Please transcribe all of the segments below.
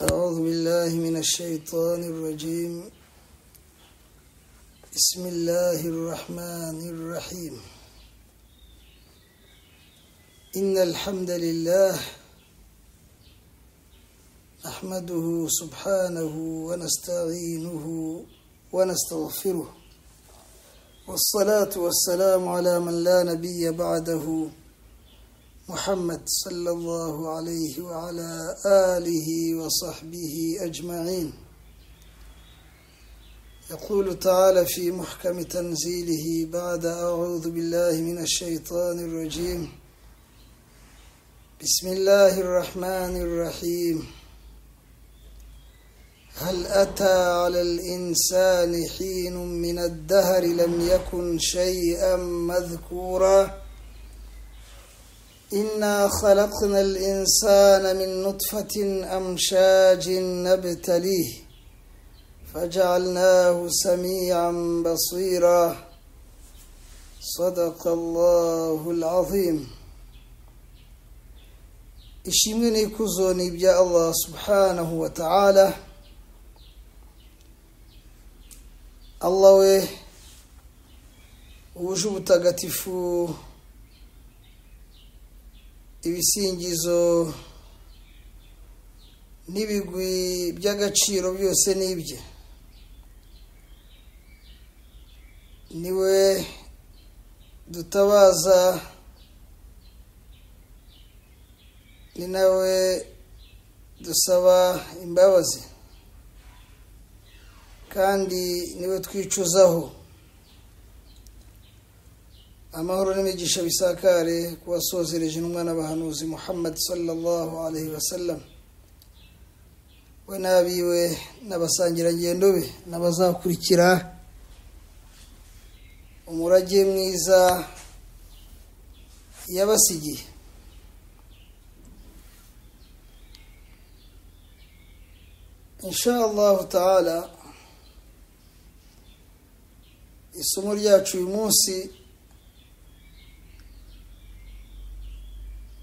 أعوذ بالله من الشيطان الرجيم. بسم الله الرحمن الرحيم. إن الحمد لله نحمده سبحانه ونستعينه ونستغفره، والصلاة والسلام على من لا نبي بعده محمد صلى الله عليه وعلى آله وصحبه أجمعين. يقول تعالى في محكم تنزيله بعد أعوذ بالله من الشيطان الرجيم. بسم الله الرحمن الرحيم. هل أتى على الإنسان حين من الدهر لم يكن شيئا مذكورا إنا خلقنا الإنسان من نطفة أمشاج نبتليه فجعلناه سميعا بصيرا صدق الله العظيم. ishimwe n'ikuzo ni ibya Allah subhanahu wa ta'ala. Allah we wuje ubutagatifu, ibisingizo n'ibigwi by'agaciro byose n'ibye. Niwe dutabaza, ni nawe dusaba imbabazi, kandi niwe twicuzaho. Amahoro n'imigisha bisakare kubasozereje n'umwana bahanuzi Muhammad sallallahu alaihi wasallam, we nabiwe n'abasangira ngendo be n'abazakurikira umurage mwiza yabasigiye. Inshallah ta'ala, isomo ryacu uyu munsi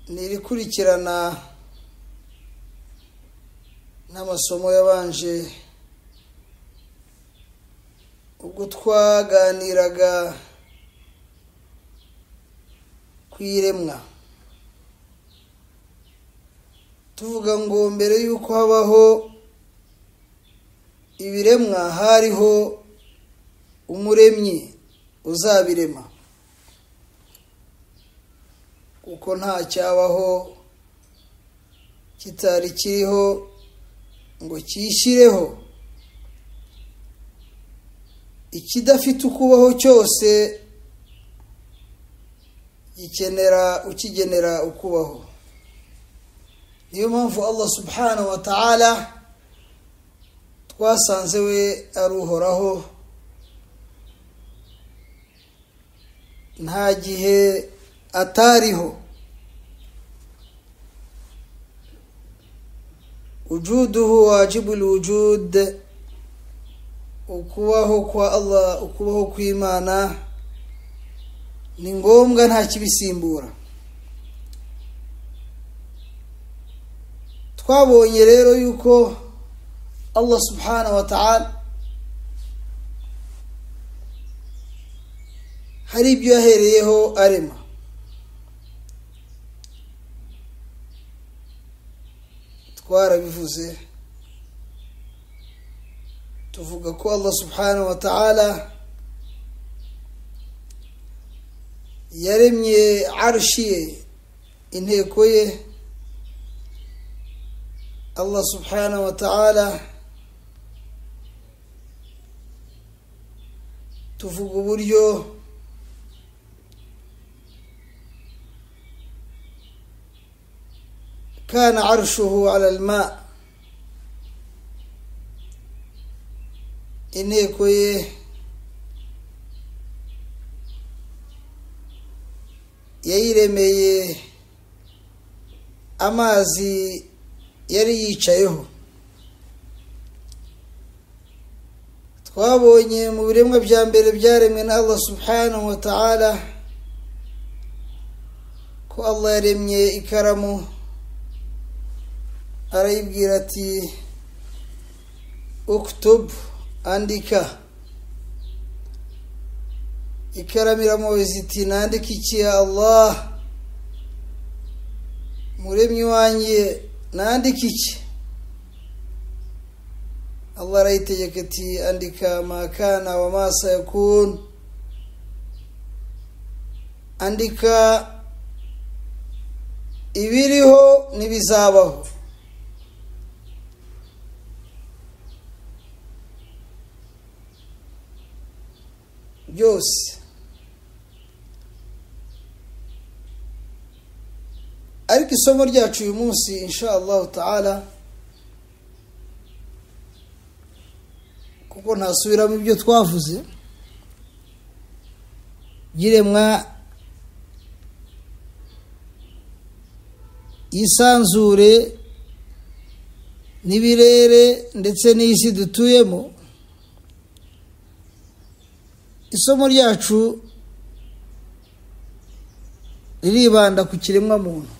nirikurikirana n'amasomo yabanje, ubwo twaganiraga kwiremwa, tuvuga ngo mbere yuko habaho ibiremwa hariho umuremyi uzabirema, kuko nta cyabaho kitari kiriho ngo cyishyireho. Ikidafite ukubaho cyose gikenera ukigenera ukubaho. Niyo mpamvu Allah subhanahu wa ta'ala twasanze we ari uhoraho, nta gihe atariho. Wujuduhu wajibul wujud, ukubaho kwa Allah, ukubaho kw'Imana ni ngombwa, nta kibisimbura. Twabonye rero yuko Allah subhanahu wa ta'ala hari ibyo yahereyeho arema. Twarabivuze tuvuga ko Allah subhanahu wa ta'ala yaremye arshi ye, inteko ye. Allah subhanahu wa ta'ala tuvuga uburyo كان عرشه على الماء, inteko ye yayiremeye amazi yari yicayeho. Twabonye mu biremwa bya mbere byaremwe na Allah subhanahu wa ta'ala ko Allah yaremye ikaramu arayibwira ati uktub andika ikaramira Moses iti nandika iki ya Allah muremyi wanjye nandika iki Allah arayitegeka ati andika ma kana wa ma sayakun andika ibiriho nibizabaho byose ariko isomo ryacu uyu munsi inshallah ta'ala kuko ntasubiramo ibyo twavuze giremwa isanzure n'ibirere ndetse n'isi dutuyemo isomo ryacu riribanda ku kiremwa muntu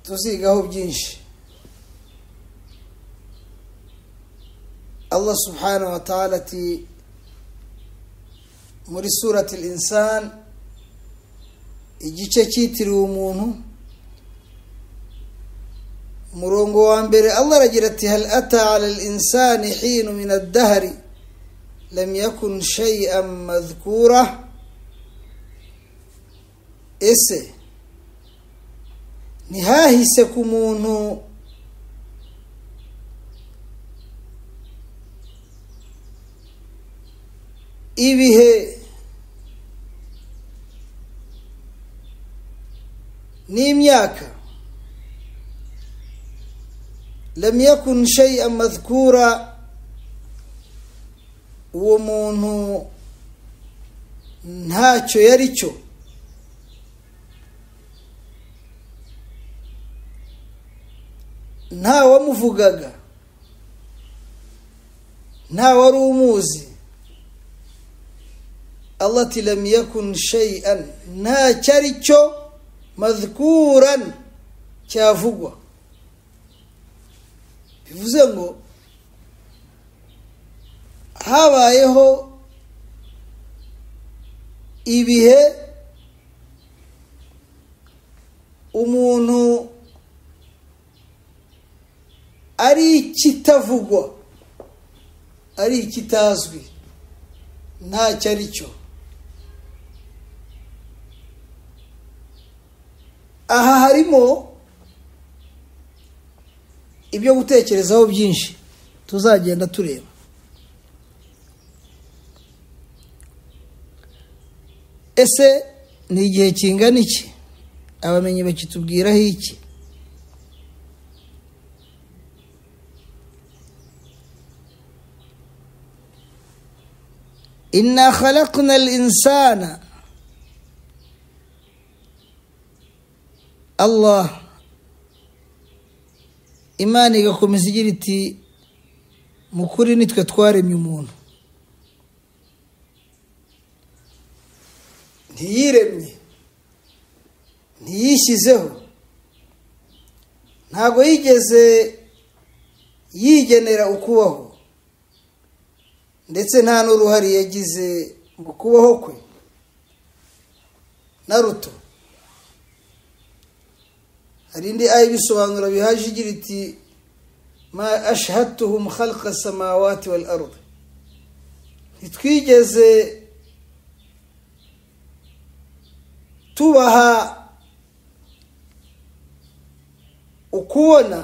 tuzigaho byinshi Allah subhanahu wa ta'ala ati muri surati al-insan igice cyitiriwe umuntu murongo wa mbere Allah aragira ati hal ata 'ala al-insani hin min ad-dahr lam yakun shay'an madhkura ese nihahise ku muntu ibihe n'imyaka lam yakun shay'an madhkura uwo muntu ntacyo yari cyo nta wamuvugaga nta wari umuzi Allah ati lam yakun shay'an nta cyari cyo madhkuran cyavugwa bivuze ngo habayeho ibihe umuntu ari ikitavugwa ari ikitazwi nta cyari cyo aha harimo ibyo gutekerezaho byinshi tuzagenda tureba ese ni igihe kingana iki abamenyi bakitubwiraho iki inna khalaqna al-insana Allah Imana igakomeza igira iti mukuri nitwe twaremye umuntu ntiyiremye ntiyishyizeho ntago yigeze yigenera ukubaho ndetse nta n'uruhari yagize mu kubaho kwe na ruto hari indi aya bisobanura bihaje igira iti ma ashhadtuhum khalqa as-samawati wal ard nitwigeze tubaha ukubona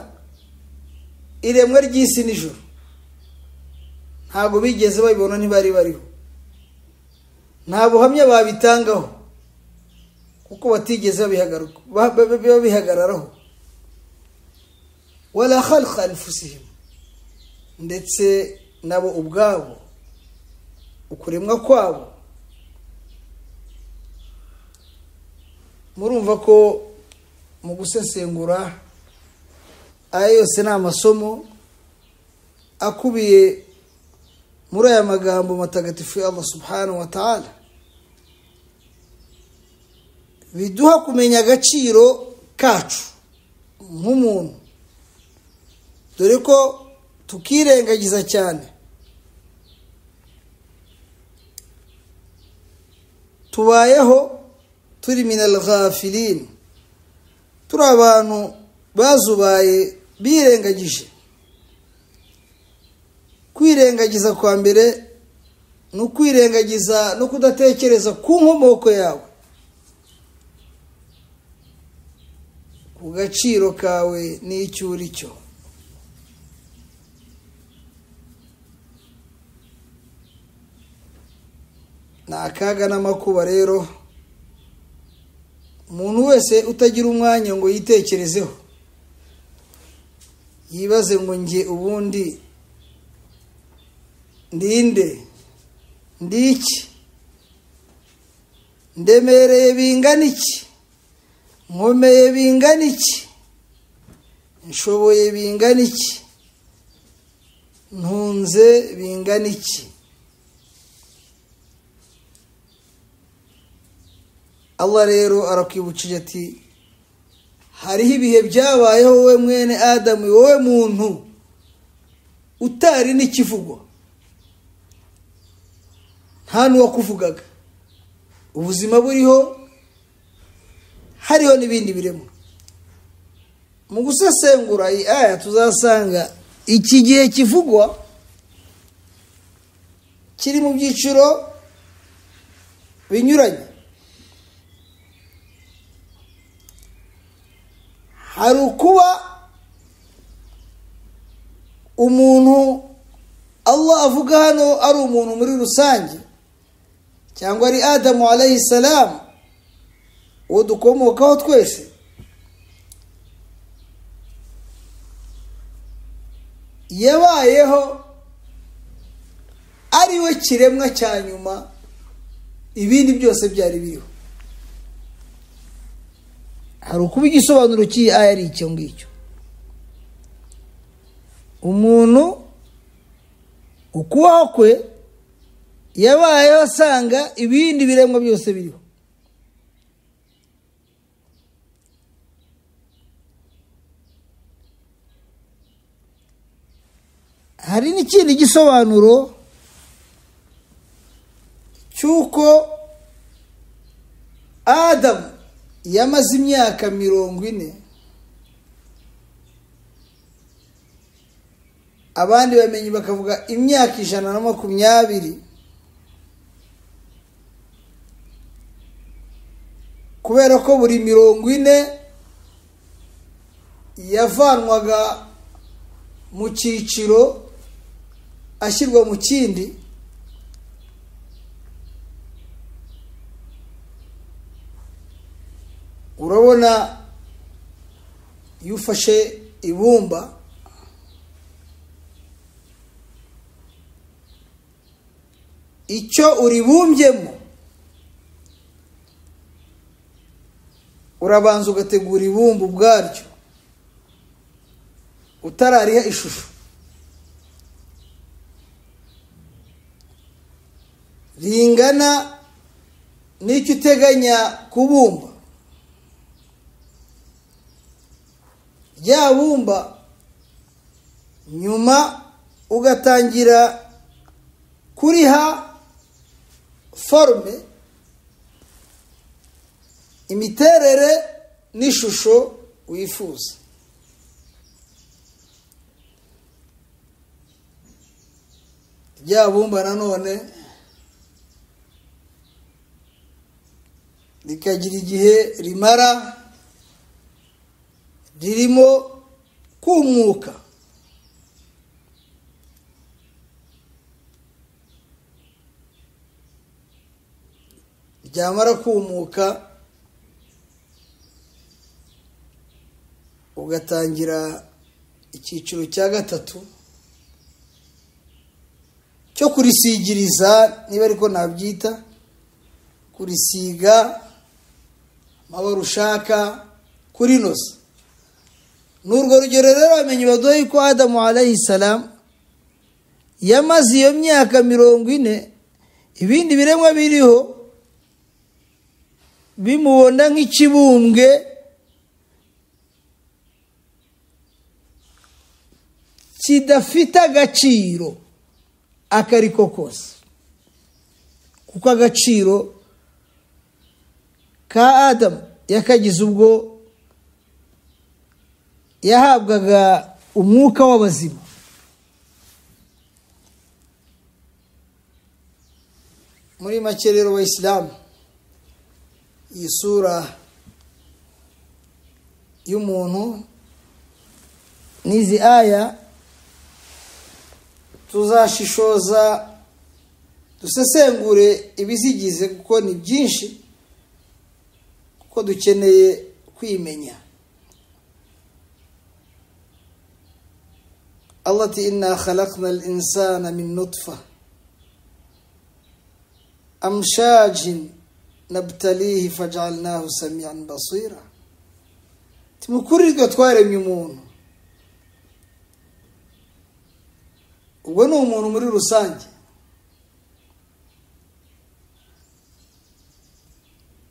iremwe ry'isi n'ijuru ntago bigeze babibona ntibari bariho nta buhamya babitangaho kuko batigeze babihagararaho wala khalqa anfusihim ndetse nabo ubwabo ukuremwa kwabo murumva ko mu gusesengura aya yose ni amasomo akubiye muri aya magambo matagatifu ya Allah subhanahu wa ta'ala biduha kumenya agaciro kacu nk'umuntu dore ko tukirengagiza cyane, tubayeho turi minal ghafilin, turi abantu bazubaye birengagije. Kwirengagiza kwa mbere ni ukwirengagiza no kudatekereza ku nkomoko yawe, ku gaciro kawe n'icyo uri cyo. Ni akaga n'amakuba rero umuntu wese utagira umwanya ngo yitekerezeho, yibaze ngo njye ubundi ndinde, ndiki, ndemereye bingana iki, nkomeye bingana iki, nshoboye bingana iki, ntunze bingana iki. Allah rero arakwibukije ati hariho ibihe byabayeho wowe mwene Adamu, wowe muntu utari n'ikivugwa, nta n'uwakuvugaga, ubuzima buriho, hariho n'ibindi biremwa. Mu gusesengura iyi aya tuzasanga iki gihe kivugwa kiri mu byiciro binyuranye. Hari ukuba umuntu Allah avuga hano ari umuntu muri rusange, cyangwa ari Adamu alayhi salam uwo dukomokaho twese. Yabayeho ari we kiremwa cya nyuma, ibindi byose byari biriho. Hari ukuba igisobanuro cy'iyi aya ari icyo ngicyo. Umuntu ukubaho kwe yabayeho asanga ibindi biremwa byose biriho. Hari n'ikindi gisobanuro cy'uko Adamu yamaze imyaka 40, abandi bamenyi bakavuga imyaka 120, kubera ko buri 40 yavanwaga mu cyiciro ashyirwa mu kindi. Urabona iyo ufashe ibumba icyo uribumbyemo, urabanza ugategura ibumba ubwaryo utarariha ishusho, ringana n'icyo uteganya kubumba. Rya bumba nyuma ugatangira kuriha forme, imiterere n'ishusho wifuza. Rya bumba nanone rikagira igihe rimara ririmo kumuka. Ryamara kumuka ugatangira icyiciro cya gatatu cyo kurisigiriza, niba ariko nabyita, kurisiga amabara ushaka, kurinoza. N'urwo rugero rero bamenye baduha ko Adamu alayhi salam yamaze iyo myaka 40, ibindi biremwa biriho bimubona nk'ikibumbwe kidafite agaciro akariko kose, kuko agaciro ka Adamu yakagize ubwo yahabwaga umwuka w'abazima. Muri make rero w'Islam, iyi sura y'umuntu n'izi aya tuzashishoza dusesengure ibizigize, kuko ni byinshi, kuko dukeneye kwimenya. Allah ati inna khalaqna al-insana min nutfa amshajin nabtalihi faj'alnahu sami'an basira. Tumukurirwa twaremye umuntu, ubwo ni umuntu muri rusange.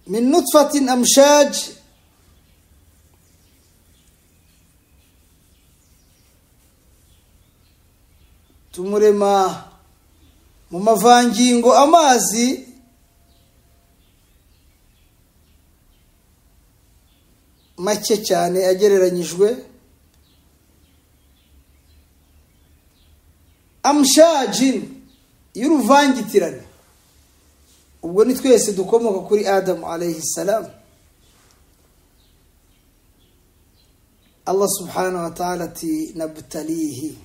Min nutfatin amshaj, tumurema mu mavangingo amazi make cyane agereranyijwe. Amshajin y'uruvangitirane, ubwo ni twese dukomoka kuri Adamu alayhi salam. Allah subhanahu wa ta'ala ati nabtalihi,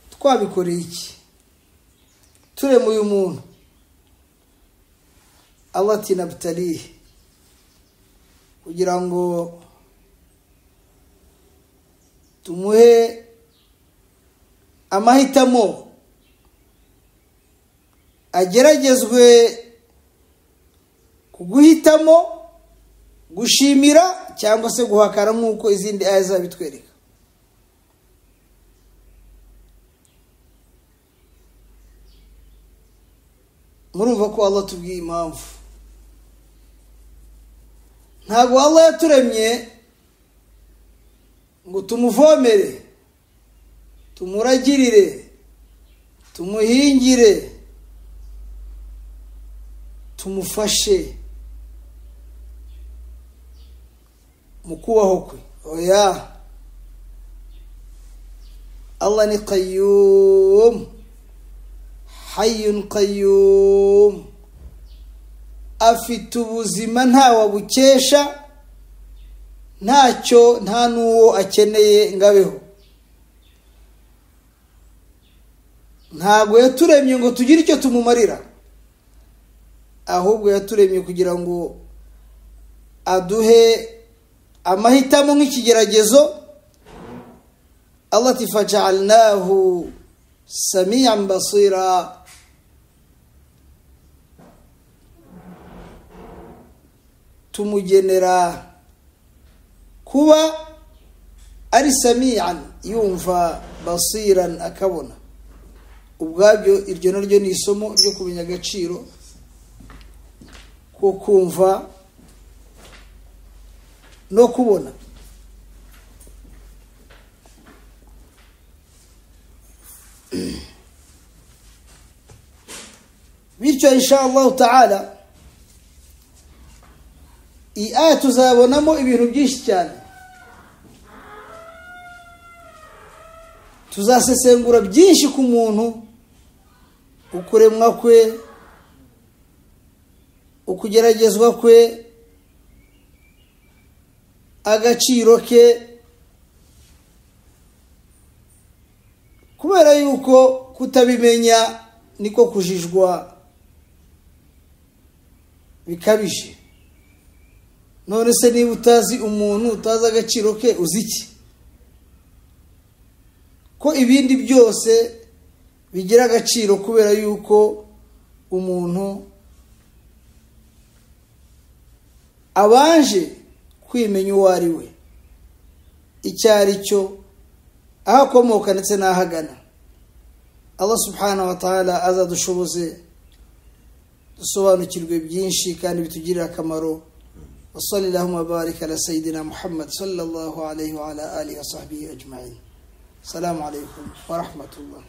twabikoreye iki? Turema uyu muntu. Allah ati nabtalihi, kugira ngo tumuhe amahitamo, ageragezwe kuguhitamo gushimira cyangwa se guhakana, nk'uko izindi aya zabitwereka. Murumva ko Allah tubwiye impamvu. Ntabwo Allah yaturemye ngo tumuvomere, tumuragirire, tumuhingire, tumufashe mu kubaho kwe. Oya, Allah ni qayyum, hayyun qayyum, afite ubuzima ntawabukesha, ntacyo nta n'uwo akeneye ngabeho. Ntabwo yaturemye ngo tugire icyo tumumarira, ahubwo yaturemye kugira ngo aduhe amahitamo nk'ikigeragezo. Allah ati faj'alnahu sami'an basira, tumugenera kuba ari sami'an, yumva, basiran, akabona. Ubwabyo iryo naryo ni isomo ryo kumenya agaciro ko kumva no kubona. Bityo insha Allah ta'ala iyi aya tuzabonamo ibintu byinshi cyane. Tuzasesengura byinshi ku muntu, ukuremwa kwe, ukugeragezwa kwe, agaciro ke, kubera yuko kutabimenya niko kujijwa bikabije. None se niba utazi umuntu, utazi agaciro ke, uzi iki? Ko ibindi byose bigira agaciro kubera yuko umuntu abanje kwimenya uwo ari we, icyo ari cyo, aho akomoka ndetse n'ahagana. Allah subhanahu wa ta'ala azadushoboze dusobanukirwe byinshi kandi bitugirira akamaro. Wa sallallahu wa baraka ala sayidina Muhammad sallallahu alayhi wa ala alihi wa sahbihi ajma'in. السلام عليكم ورحمة الله.